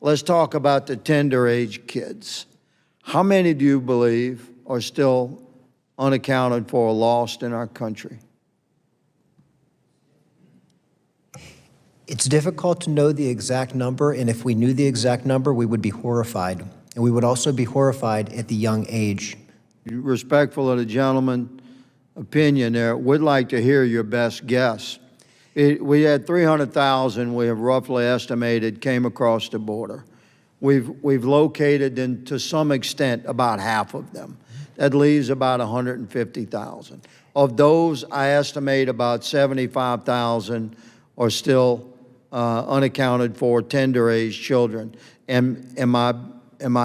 Let's talk about the tender age kids. How many do you believe are still unaccounted for or lost in our country? It's difficult to know the exact number, and if we knew the exact number, we would be horrified. And we would also be horrified at the young age. Respectful of the gentleman's opinion there, would like to hear your best guess. We had 300,000, we have roughly estimated, came across the border. We've located, in, to some extent, about half of them. That leaves about 150,000. Of those, I estimate about 75,000 are still unaccounted for tender age children. Am I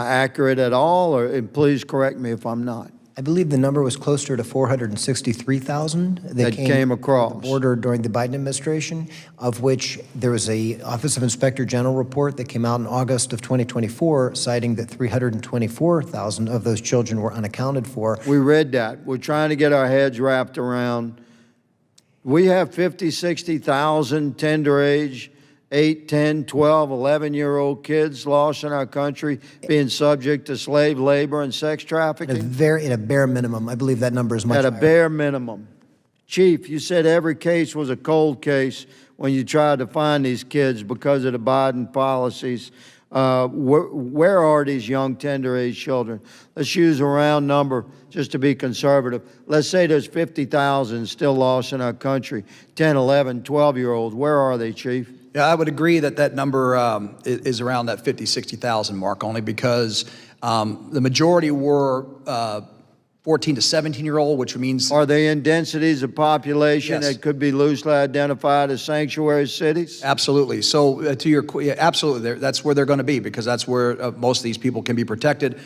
accurate at all, or and please correct me if I'm not? I believe the number was closer to 463,000 that came across the border during the Biden administration, of which there was a Office of Inspector General report that came out in August of 2024 citing that 324,000 of those children were unaccounted for. We read that. We're trying to get our heads wrapped around. We have 50, 60,000 tender age, 8, 10, 12, 11-year-old kids lost in our country being subject to slave labor and sex trafficking? At a bare minimum. I believe that number is much higher. At a bare minimum. Chief, you said every case was a cold case when you tried to find these kids because of the Biden policies. Where are these young tender age children? Let's use a round number just to be conservative. Let's say there's 50,000 still lost in our country, 10, 11, 12-year-olds. Where are they, Chief? Yeah, I would agree that that number is around that 50, 60,000 mark, only because the majority were 14 to 17-year-old, which means... Are they in densities of population Yes. that could be loosely identified as sanctuary cities? Absolutely. So to your, yeah, absolutely, that's where they're going to be, because that's where most of these people can be protected.